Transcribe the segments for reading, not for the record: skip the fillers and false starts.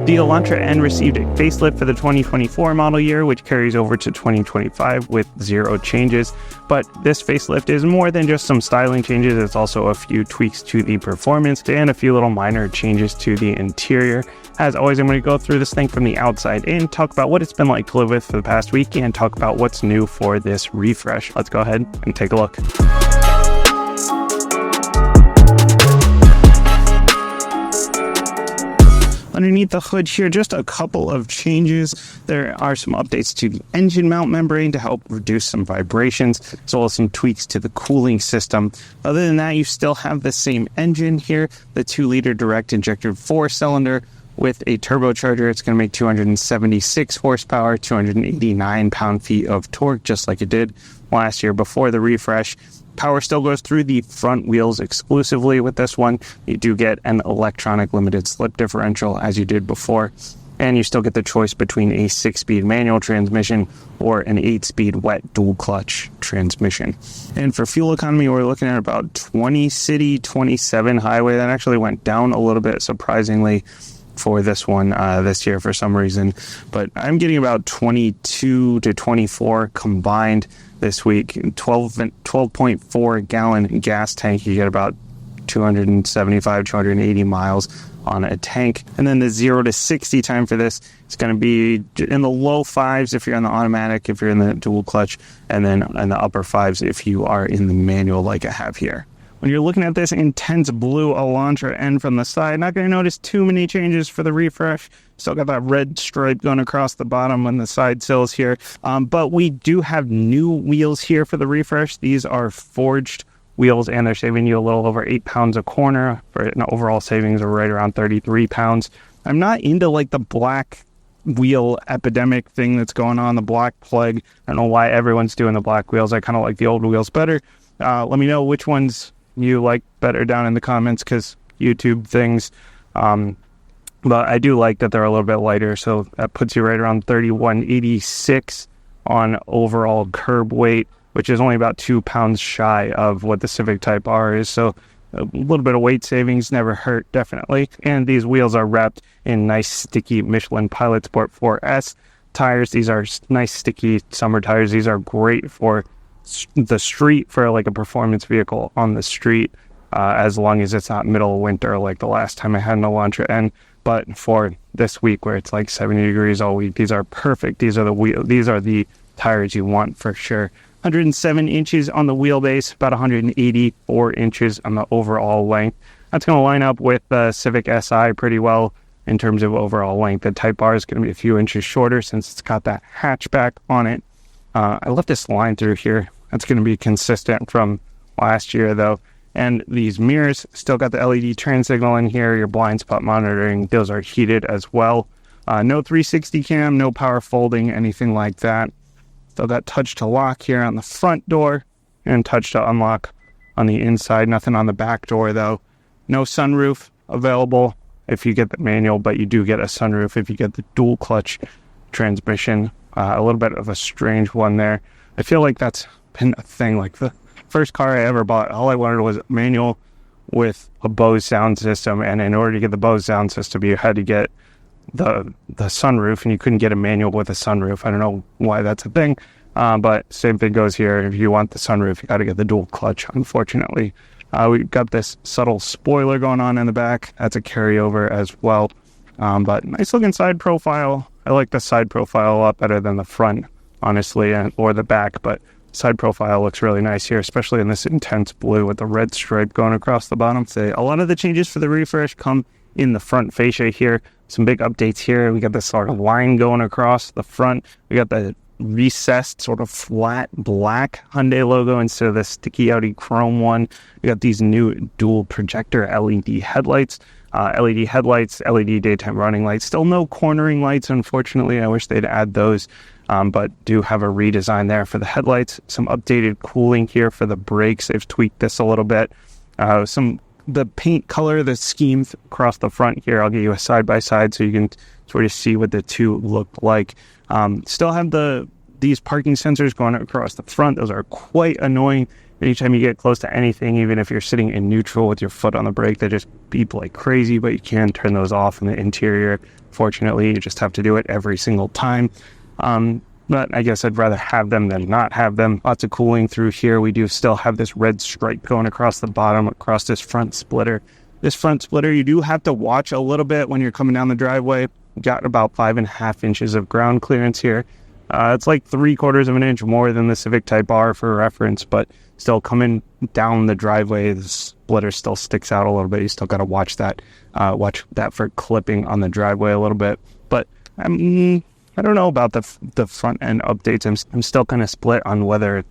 The Elantra N received a facelift for the 2024 model year, which carries over to 2025 with 0 changes. But this facelift is more than just some styling changes. It's also a few tweaks to the performance and a few little minor changes to the interior. As always, I'm going to go through this thing from the outside in, talk about what it's been like to live with for the past week, and talk about what's new for this refresh. Let's go ahead and take a look. Underneath the hood here, just a couple of changes. There are some updates to the engine mount membrane to help reduce some vibrations, as well as some tweaks to the cooling system. Other than that, you still have the same engine here, the 2-liter direct-injected 4-cylinder with a turbocharger. It's going to make 276 horsepower, 289 pound-feet of torque, just like it did last year before the refresh. Power still goes through the front wheels exclusively with this one. You do get an electronic limited slip differential as you did before, and you still get the choice between a 6-speed manual transmission or an 8-speed wet dual clutch transmission. And for fuel economy, we're looking at about 20 city, 27 highway. That actually went down a little bit, surprisingly, for this one this year for some reason, but I'm getting about 22 to 24 combined this week. 12.4 gallon gas tank, you get about 275, 280 miles on a tank. And then the 0 to 60 time for this is going to be in the low 5s if you're in the automatic, if you're in the dual clutch, and then in the upper 5s if you are in the manual like I have here. When you're looking at this intense blue Elantra N from the side, not going to notice too many changes for the refresh. Still got that red stripe going across the bottom on the side sills here. But we do have new wheels here for the refresh. These are forged wheels, and they're saving you a little over 8 pounds a corner for an overall savings of right around 33 pounds. I'm not into like the black wheel epidemic thing that's going on, the black plague. I don't know why everyone's doing the black wheels. I kind of like the old wheels better. Let me know which ones you like better down in the comments, because YouTube things. But I do like that they're a little bit lighter, so that puts you right around 3186 on overall curb weight, which is only about 2 pounds shy of what the Civic Type R is. So a little bit of weight savings never hurt, definitely. And these wheels are wrapped in nice sticky Michelin Pilot Sport 4S tires. These are nice sticky summer tires. These are great for the street, for like a performance vehicle on the street, as long as it's not middle of winter like the last time I had an Elantra N. But for this week where it's like 70 degrees all week, these are perfect. These are the tires you want for sure. 107 inches on the wheelbase, about 184 inches on the overall length. That's going to line up with the Civic Si pretty well in terms of overall length. The Type R is going to be a few inches shorter since it's got that hatchback on it. I left this line through here. That's going to be consistent from last year, though. And these mirrors still got the LED turn signal in here. Your blind spot monitoring, those are heated as well. No 360 cam, no power folding, anything like that. Still got touch to lock here on the front door and touch to unlock on the inside. Nothing on the back door, though. No sunroof available if you get the manual, but you do get a sunroof if you get the dual clutch transmission. A little bit of a strange one there. I feel like that's been a thing. Like the first car I ever bought, all I wanted was a manual with a Bose sound system, and in order to get the Bose sound system, you had to get the sunroof, and you couldn't get a manual with a sunroof. I don't know why that's a thing, but same thing goes here. If you want the sunroof, you got to get the dual clutch, unfortunately. We've got this subtle spoiler going on in the back. That's a carryover as well, but nice looking side profile. I like the side profile a lot better than the front, honestly, or the back, but side profile looks really nice here, especially in this intense blue with the red stripe going across the bottom. So a lot of the changes for the refresh come in the front fascia here. Some big updates here. We got this sort of line going across the front. We got the recessed sort of flat black Hyundai logo instead of the sticky outy chrome one. We got these new dual projector LED headlights. LED daytime running lights. Still no cornering lights, unfortunately. I wish they'd add those, but do have a redesign there for the headlights. Some updated cooling here for the brakes. They've tweaked this a little bit. The paint color, the scheme across the front here, I'll give you a side-by-side so you can sort of see what the two look like. Still have these parking sensors going across the front. Those are quite annoying Anytime you get close to anything, even if you're sitting in neutral with your foot on the brake, they just beep like crazy, but you can turn those off in the interior. Fortunately, you just have to do it every single time. But I guess I'd rather have them than not have them. Lots of cooling through here. We do still have this red stripe going across the bottom, across this front splitter. This front splitter, you do have to watch a little bit when you're coming down the driveway. Got about 5.5 inches of ground clearance here. It's like 3/4 of an inch more than the Civic Type R for reference, but still coming down the driveway, the splitter still sticks out a little bit. You still got to watch that for clipping on the driveway a little bit. But I don't know about the front end updates. I'm still kind of split on whether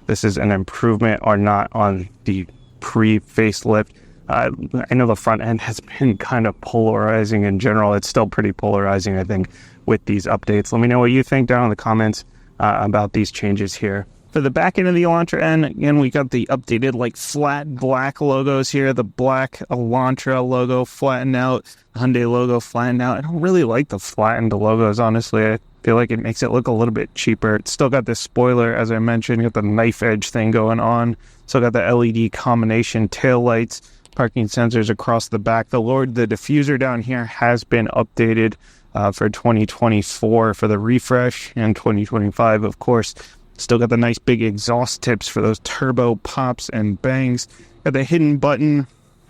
this is an improvement or not on the pre-facelift. I know the front end has been kind of polarizing in general. It's still pretty polarizing, I think, with these updates. Let me know what you think down in the comments about these changes here. For the back end of the Elantra N, again, we got the updated like flat black logos here. The black Elantra logo flattened out, the Hyundai logo flattened out. I don't really like the flattened logos, honestly. I feel like it makes it look a little bit cheaper. It's still got this spoiler, as I mentioned, got the knife edge thing going on. Still got the LED combination tail lights, parking sensors across the back. The diffuser down here has been updated for 2024 for the refresh, and 2025, of course. Still got the nice big exhaust tips for those turbo pops and bangs. Got the hidden button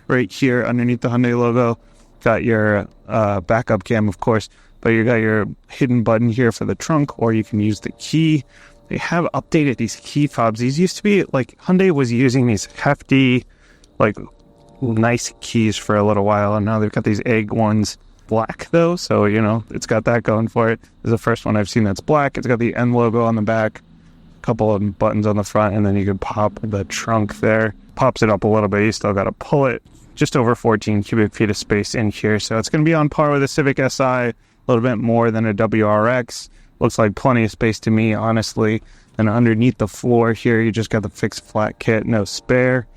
right here underneath the Hyundai logo. Got your backup cam, of course, but you got your hidden button here for the trunk, or you can use the key. They have updated these key fobs. These used to be like Hyundai was using these hefty, like nice keys for a little while, and now they've got these egg ones. Black though, so it's got that going for it. This is the first one I've seen that's black. It's got the N logo on the back, couple of buttons on the front, and then you can pop the trunk there. Pops it up a little bit. You still got to pull it. Just over 14 cubic feet of space in here, so it's going to be on par with a Civic Si, a little bit more than a WRX. Looks like plenty of space to me, honestly. And underneath the floor here, you just got the fixed flat kit, no spare.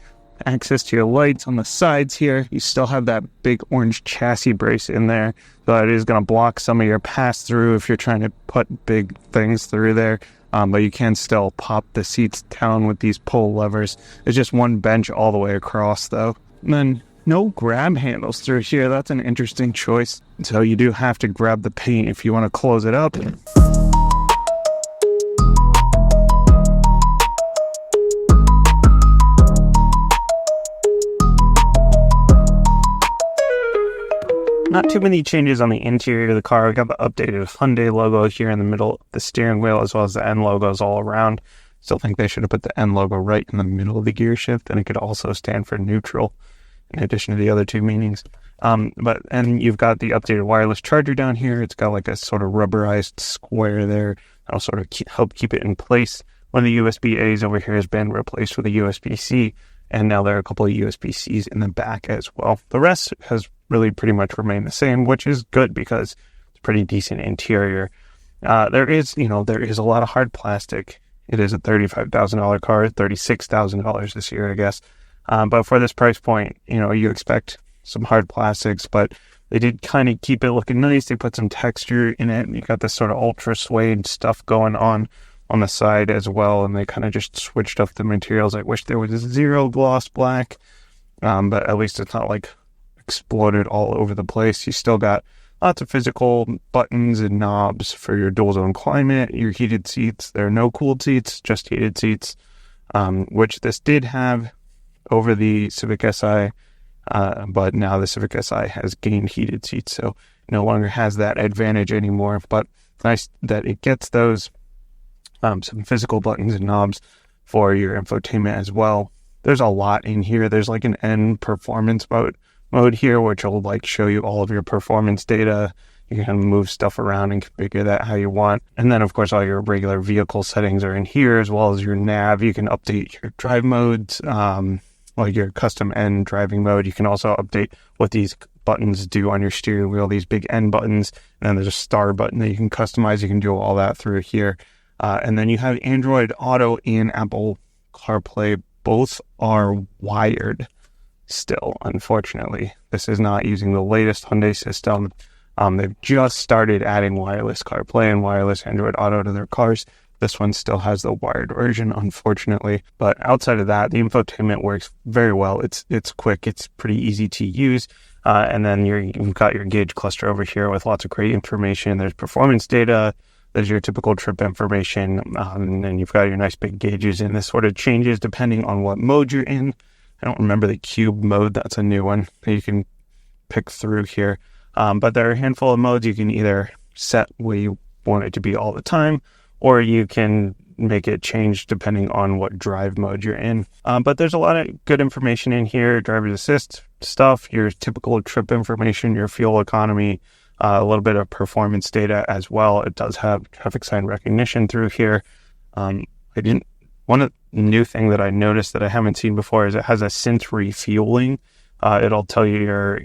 Access to your lights on the sides here. You still have that big orange chassis brace in there, so it is going to block some of your pass-through if you're trying to put big things through there. But you can still pop the seats down with these pull levers. It's just one bench all the way across, though. And then no grab handles through here. That's an interesting choice. So you do have to grab the paint if you want to close it up. Not too many changes on the interior of the car. We got the updated Hyundai logo here in the middle of the steering wheel, as well as the N logos all around. Still think they should have put the N logo right in the middle of the gear shift, and it could also stand for neutral, in addition to the other two meanings. And you've got the updated wireless charger down here. It's got like a sort of rubberized square there. That'll sort of help keep it in place. One of the USB-A's over here has been replaced with a USB-C, and now there are a couple of USB-Cs in the back as well. The rest has really pretty much remained the same, which is good because it's a pretty decent interior. There is a lot of hard plastic. It is a $35,000 car, $36,000 this year, I guess. But for this price point, you expect some hard plastics, but they did kind of keep it looking nice. They put some texture in it, and you got this sort of ultra suede stuff going on the side as well, and they kind of just switched up the materials. I wish there was a zero gloss black, but at least it's not like exploded all over the place. You still got lots of physical buttons and knobs for your dual zone climate, your heated seats. There are no cooled seats, just heated seats, which this did have over the Civic Si, but now the Civic Si has gained heated seats, so it no longer has that advantage anymore. But it's nice that it gets those some physical buttons and knobs for your infotainment as well. There's a lot in here. There's like an N performance mode here, which will like show you all of your performance data. You can move stuff around and configure that how you want. And then of course all your regular vehicle settings are in here, as well as your nav. You can update your drive modes, like your custom N driving mode. You can also update what these buttons do on your steering wheel, these big N buttons. And then there's a star button that you can customize. You can do all that through here. And then you have Android Auto and Apple CarPlay. Both are wired still, unfortunately. This is not using the latest Hyundai system. They've just started adding wireless CarPlay and wireless Android Auto to their cars, This one still has the wired version, unfortunately. But outside of that, the infotainment works very well. It's quick. It's pretty easy to use. And then you've got your gauge cluster over here with lots of great information. There's performance data. There's your typical trip information. And then you've got your nice big gauges. And this sort of changes depending on what mode you're in. I don't remember the cube mode. That's a new one that you can pick through here. But there are a handful of modes. You can either set where you want it to be all the time, or you can make it change depending on what drive mode you're in. But there's a lot of good information in here. Driver's assist stuff, your typical trip information, your fuel economy, a little bit of performance data as well. It does have traffic sign recognition through here. One new thing that I noticed that I haven't seen before is it has a since refueling. It'll tell you your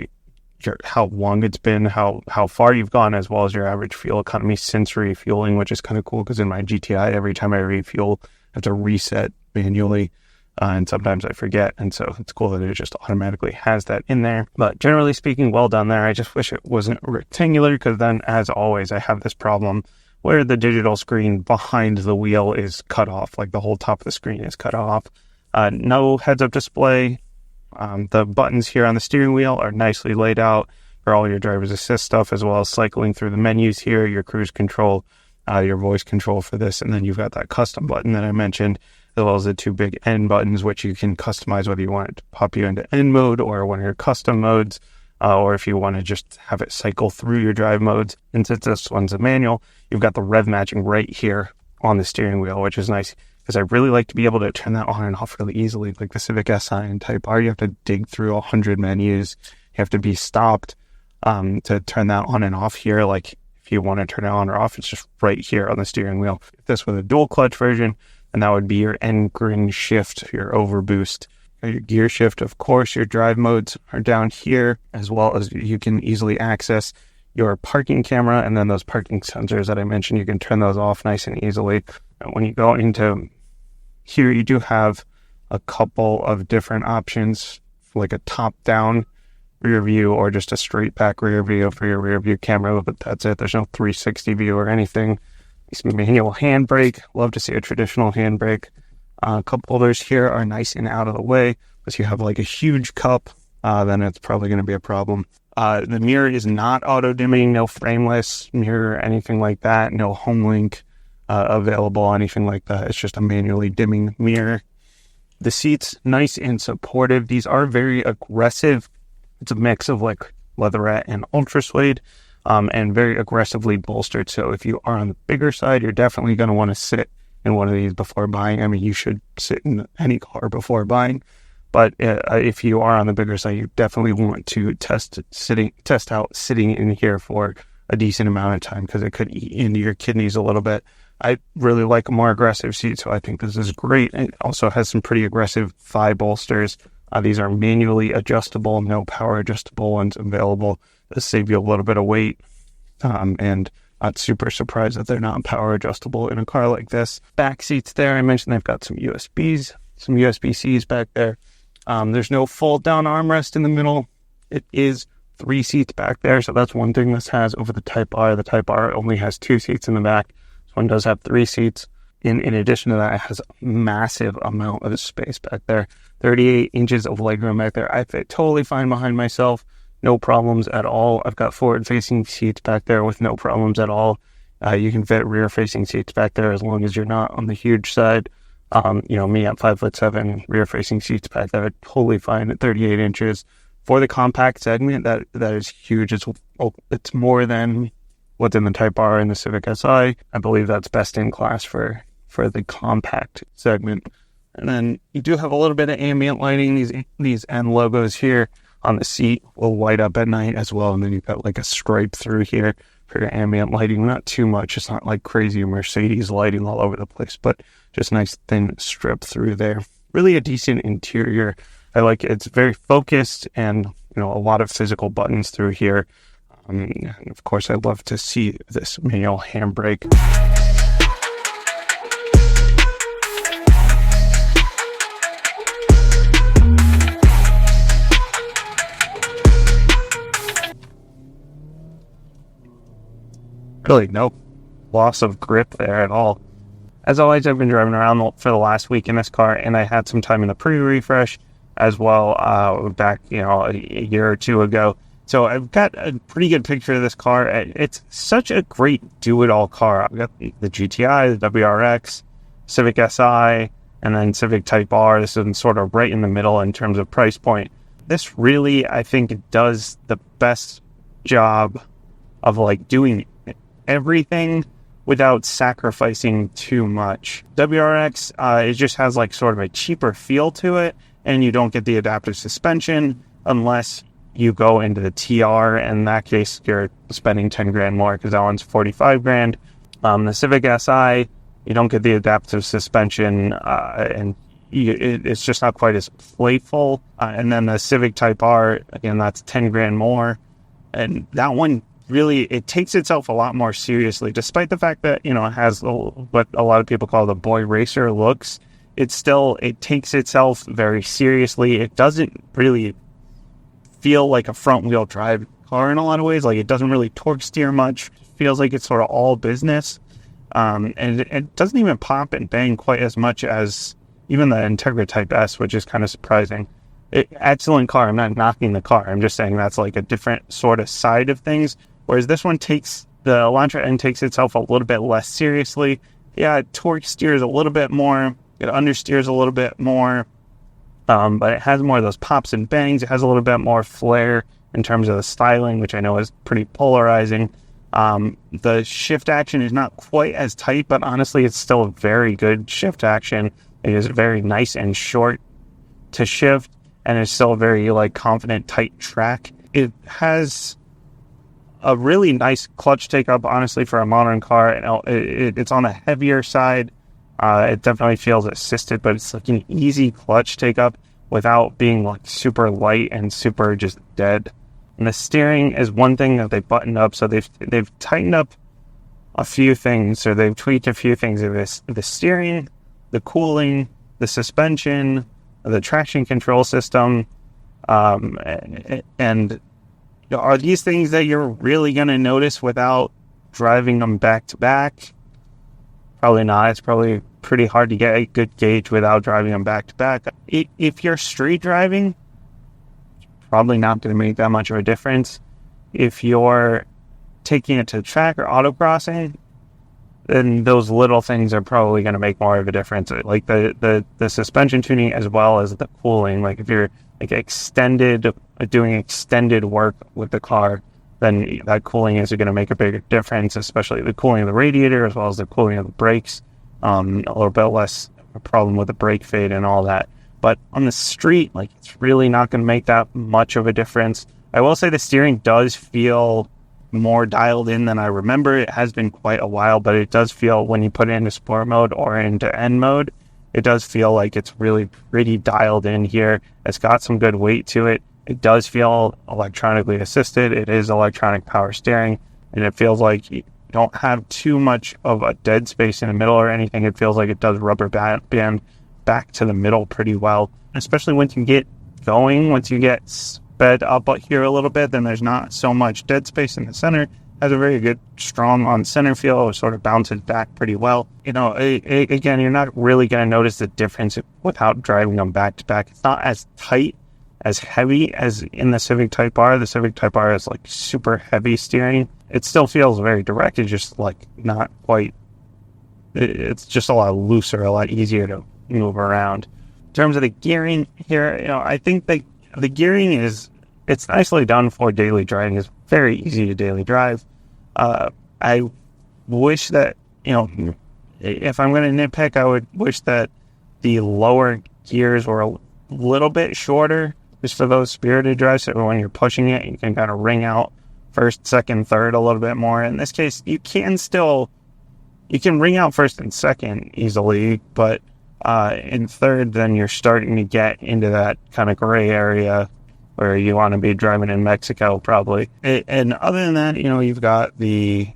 how long it's been, how far you've gone, as well as your average fuel economy since refueling, which is kind of cool because in my GTI, every time I refuel, I have to reset manually, and sometimes I forget, and so it's cool that it just automatically has that in there. But generally speaking, well done there. I just wish it wasn't rectangular, because then, as always, I have this problem where the digital screen behind the wheel is cut off, like the whole top of the screen is cut off. No heads-up display. The buttons here on the steering wheel are nicely laid out for all your driver's assist stuff, as well as cycling through the menus here, your cruise control, your voice control for this, and then you've got that custom button that I mentioned, as well as the two big N buttons, which you can customize whether you want it to pop you into N mode or one of your custom modes, or if you want to just have it cycle through your drive modes. And since this one's a manual, you've got the rev matching right here on the steering wheel, which is nice, because I really like to be able to turn that on and off really easily. Like the Civic Si and Type R, you have to dig through 100 menus. You have to be stopped to turn that on and off here. Like if you want to turn it on or off, it's just right here on the steering wheel. If this was a dual clutch version, and that would be your N-grin shift, your overboost. Your gear shift, of course, your drive modes are down here, as well as you can easily access your parking camera, and then those parking sensors that I mentioned, you can turn those off nice and easily. And when you go into here, you do have a couple of different options, like a top-down rear view or just a straight-back rear view for your rear view camera, but that's it. There's no 360 view or anything. Some manual handbrake. Love to see a traditional handbrake. Cup holders here are nice and out of the way. If you have like a huge cup, then it's probably going to be a problem. The mirror is not auto-dimming, no frameless mirror, anything like that. No home link available, anything like that. It's just a manually dimming mirror. The seats, nice and supportive. These are very aggressive. It's a mix of like leatherette and ultra suede, and very aggressively bolstered. So if you are on the bigger side, you're definitely going to want to sit in one of these before buying. I mean, you should sit in any car before buying, but if you are on the bigger side, you definitely want to test out sitting in here for a decent amount of time, because it could eat into your kidneys a little bit. I really like a more aggressive seat, so I think this is great. It also has some pretty aggressive thigh bolsters. These are manually adjustable, no power adjustable ones available. This save you a little bit of weight, and not super surprised that they're not power adjustable in a car like this. Back seats there, I mentioned they've got some USBs, some USB-Cs back there. There's no fold down armrest in the middle. It is 3 seats back there, so that's one thing this has over the Type R. The Type R only has 2 seats in the back. This one does have 3 seats. In addition to that, it has a massive amount of space back there. 38 inches of legroom back there. I fit totally fine behind myself. No problems at all. I've got forward-facing seats back there with no problems at all. You can fit rear-facing seats back there as long as you're not on the huge side. Me at 5'7", rear-facing seats back there are totally fine at 38 inches. For the compact segment, that is huge. It's more than what's in the Type R and the Civic Si. I believe that's best in class for the compact segment. And then you do have a little bit of ambient lighting. These N logos here on the seat will light up at night as well. And then you've got like a stripe through here for your ambient lighting. Not too much. It's not like crazy Mercedes lighting all over the place, but just nice thin strip through there. Really a decent interior. I like it. It's very focused, and a lot of physical buttons through here. And of course, I love to see this manual handbrake. Really no loss of grip there at all. As always, I've been driving around for the last week in this car, and I had some time in the pre-refresh as well back, a year or two ago. So I've got a pretty good picture of this car. It's such a great do-it-all car. I've got the GTI, the WRX, Civic Si, and then Civic Type R. This is sort of right in the middle in terms of price point. This really, I think, does the best job of doing everything without sacrificing too much. WRX, it just has sort of a cheaper feel to it, and you don't get the adaptive suspension unless you go into the TR. In that case, you're spending 10 grand more because that one's 45 grand. The Civic Si, you don't get the adaptive suspension, and it's just not quite as playful. And then the Civic Type R, again, that's 10 grand more. And that one really, it takes itself a lot more seriously, despite the fact that, it has what a lot of people call the boy racer looks. It takes itself very seriously. It doesn't really feel like a front wheel drive car in a lot of ways. It doesn't really torque steer much. It feels like it's sort of all business. And it doesn't even pop and bang quite as much as even the Integra Type S, which is kind of surprising. Excellent car. I'm not knocking the car. I'm just saying that's a different sort of side of things. Whereas this one the Elantra N takes itself a little bit less seriously. Yeah, it torque steers a little bit more. It understeers a little bit more. But it has more of those pops and bangs. It has a little bit more flair in terms of the styling, which I know is pretty polarizing. The shift action is not quite as tight, but honestly, it's still a very good shift action. It is very nice and short to shift, and it's still a very confident, tight track. It has a really nice clutch take-up, honestly, for a modern car. It's on the heavier side. It definitely feels assisted, but it's an easy clutch take-up without being super light and super just dead. And the steering is one thing that they buttoned up, so they've tightened up a few things, or they've tweaked a few things of this: the steering, the cooling, the suspension, the traction control system, and are these things that you're really going to notice without driving them back to back? Probably not. It's probably pretty hard to get a good gauge without driving them back to back. If you're street driving, it's probably not going to make that much of a difference. If you're taking it to the track or autocrossing, then those little things are probably going to make more of a difference. The suspension tuning as well as the cooling. If you're doing extended work with the car, then that cooling is going to make a bigger difference, especially the cooling of the radiator as well as the cooling of the brakes. A little bit less a problem with the brake fade and all that. But on the street, it's really not going to make that much of a difference. I will say the steering does feel more dialed in than I remember. It has been quite a while, but it does feel, when you put it into sport mode or into N mode, it does feel like it's really pretty dialed in here. It's got some good weight to it. It does feel electronically assisted. It is electronic power steering, and it feels like you don't have too much of a dead space in the middle or anything. It feels like it does rubber band back to the middle pretty well, especially once you get going. Once you get sped up here a little bit, then there's not so much dead space in the center. Has a very good, strong on center feel. It sort of bounces back pretty well. Again, you're not really going to notice the difference without driving them back to back. It's not as tight, as heavy as in the Civic Type R. The Civic Type R is super heavy steering. It still feels very direct. It's just not quite. It's just a lot looser, a lot easier to move around. In terms of the gearing here, I think the gearing it's nicely done for daily driving. It's very easy to daily drive. I wish that, if I'm going to nitpick, I would wish that the lower gears were a little bit shorter, just for those spirited drives, so when you're pushing it, you can kind of ring out first, second, third a little bit more. In this case, you can ring out first and second easily, but in third, then you're starting to get into that kind of gray area where you want to be driving in Mexico, probably. And other than that, you've got the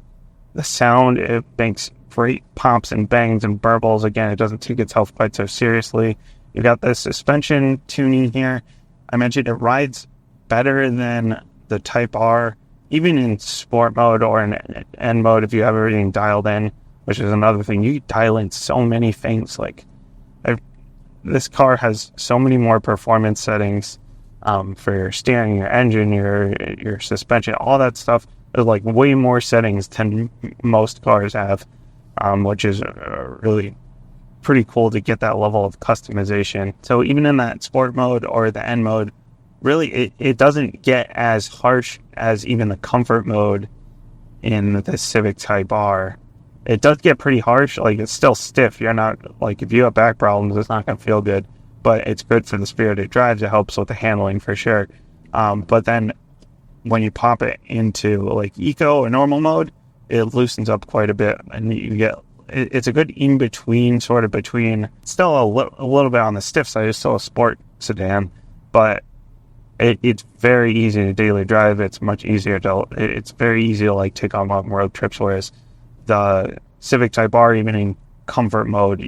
sound. It makes great pops and bangs and burbles. Again, it doesn't take itself quite so seriously. You've got the suspension tuning here. I mentioned it rides better than the Type R, even in sport mode or in N mode if you have everything dialed in. which is another thing. You dial in so many things. Like, this car has so many more performance settings for your steering, your engine, your suspension, all that stuff. There's like way more settings than most cars have, which is really pretty cool to get that level of customization. So even in that sport mode or the N mode, really it doesn't get as harsh as even the comfort mode in the Civic Type R. It does get pretty harsh. Like, it's still stiff. You're not, like, if you have back problems, it's not going to feel good, but it's good for the spirited drives. It helps with the handling for sure. But then when you pop it into like eco or normal mode, it loosens up quite a bit, and you get, it's a good in-between, sort of between, still a little bit on the stiff side. It's still a sport sedan, but it's very easy to daily drive. It's much easier it's very easy to like take on long road trips, whereas the Civic Type R, even in comfort mode,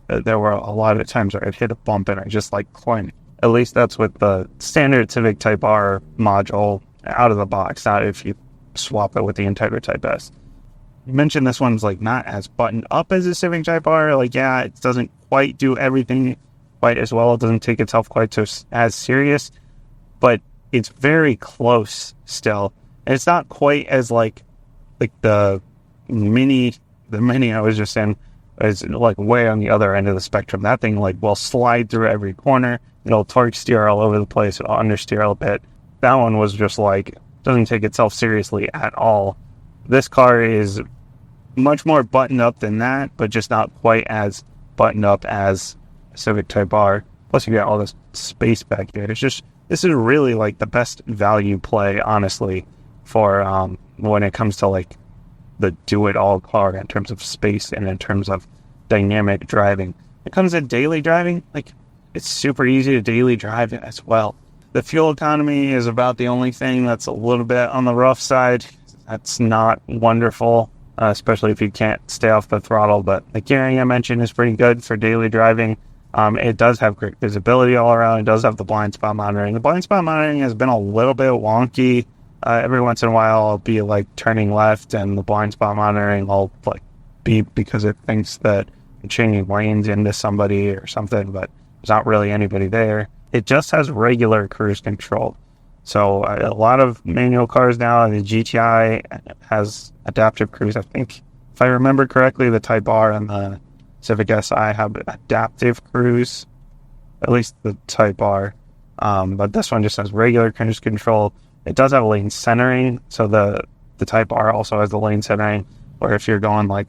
there were a lot of times where I'd hit a bump and I just like couldn't. At least that's with the standard Civic Type R module out of the box, not if you swap it with the Integra Type S. You mentioned this one's like not as buttoned up as a Civic Type R. Like, yeah, it doesn't quite do everything quite as well. It doesn't take itself quite as serious, but it's very close still. And it's not quite as like the Mini I was just in is like way on the other end of the spectrum. That thing like will slide through every corner. It'll torque steer all over the place. It'll understeer a bit. That one was just like, doesn't take itself seriously at all. This car is much more buttoned up than that, but just not quite as buttoned up as Civic Type R. Plus you got all this space back here. It's just, this is really like the best value play, honestly, for when it comes to like the do-it-all car in terms of space and in terms of dynamic driving. When it comes to daily driving, like, it's super easy to daily drive it as well. The fuel economy is about the only thing that's a little bit on the rough side. That's not wonderful, especially if you can't stay off the throttle, but the gearing I mentioned is pretty good for daily driving. It does have great visibility all around. It does have the blind spot monitoring. The blind spot monitoring has been a little bit wonky. Every once in a while I'll be like turning left and the blind spot monitoring will like beep because it thinks that I'm changing lanes into somebody or something, but there's not really anybody there. It just has regular cruise control. So a lot of manual cars now, the GTI has adaptive cruise. I think, if I remember correctly, the Type R and the Civic Si have adaptive cruise, at least the Type R. But this one just has regular cruise control. It does have lane centering, so the Type R also has the lane centering, where if you're going like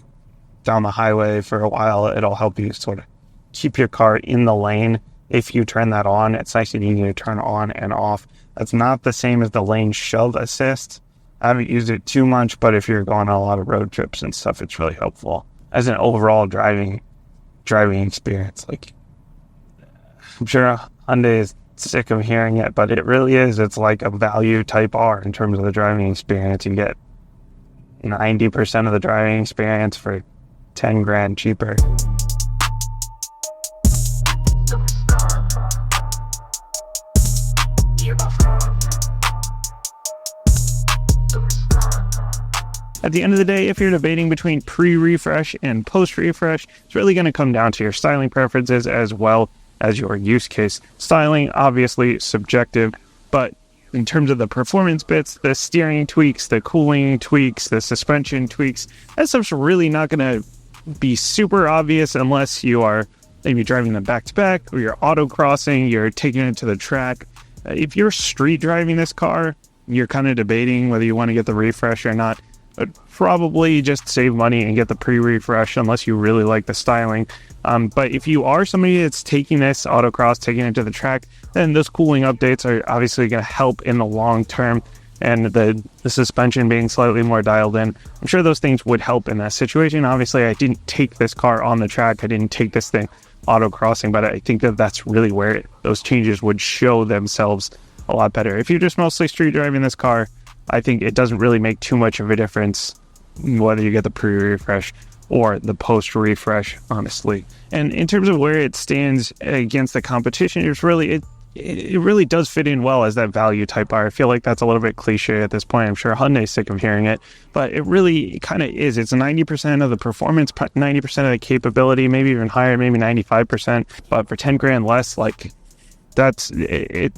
down the highway for a while, it'll help you sort of keep your car in the lane. If you turn that on, it's nice and easy to turn on and off. That's not the same as the lane shove assist. I haven't used it too much, but if you're going on a lot of road trips and stuff, it's really helpful as an overall driving experience. Like, I'm sure Hyundai is sick of hearing it, but it really is. It's like a value Type R in terms of the driving experience. You get 90% of the driving experience for 10 grand cheaper. At the end of the day, if you're debating between pre-refresh and post-refresh, it's really going to come down to your styling preferences as well as your use case. Styling, obviously subjective, but in terms of the performance bits, the steering tweaks, the cooling tweaks, the suspension tweaks, that stuff's really not going to be super obvious unless you are maybe driving them back-to-back, or you're autocrossing, you're taking it to the track. If you're street driving this car, you're kind of debating whether you want to get the refresh or not. But probably just save money and get the pre-refresh unless you really like the styling. But if you are somebody that's taking this autocross, taking it to the track, then those cooling updates are obviously going to help in the long term. And the suspension being slightly more dialed in, I'm sure those things would help in that situation. Obviously, I didn't take this car on the track. I didn't take this thing autocrossing, but I think that that's really where those changes would show themselves a lot better. If you're just mostly street driving this car, I think it doesn't really make too much of a difference whether you get the pre-refresh or the post-refresh, honestly. And in terms of where it stands against the competition, it really does fit in well as that value type bar. I feel like that's a little bit cliche at this point. I'm sure Hyundai's sick of hearing it, but it really kind of is. It's 90% of the performance, 90% of the capability, maybe even higher, maybe 95%. But for 10 grand less, like that's it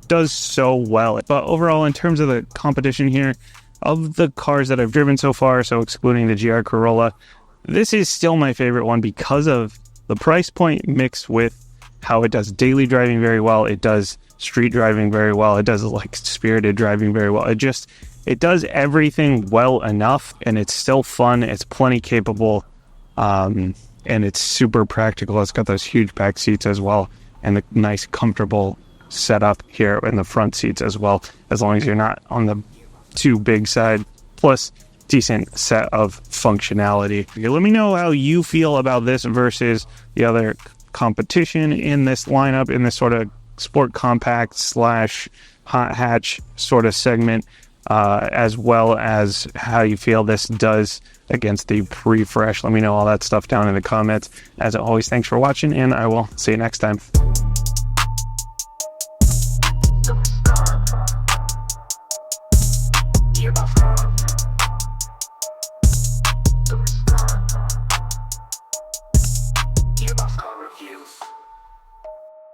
does so well. But overall, in terms of the competition here, of the cars that I've driven so far, so excluding the GR Corolla, this is still my favorite one because of the price point mixed with how it does daily driving very well. It does street driving very well. It does like spirited driving very well. It does everything well enough, and it's still fun. It's plenty capable, and it's super practical. It's got those huge back seats as well, and the nice comfortable setup here in the front seats as well, as long as you're not on the too big side. Plus decent set of functionality. Let me know how you feel about this versus the other competition in this lineup, in this sort of sport compact / hot hatch sort of segment, as well as how you feel this does against the pre-fresh. Let me know all that stuff down in the comments. As always, thanks for watching, and I will see you next time. Reviews.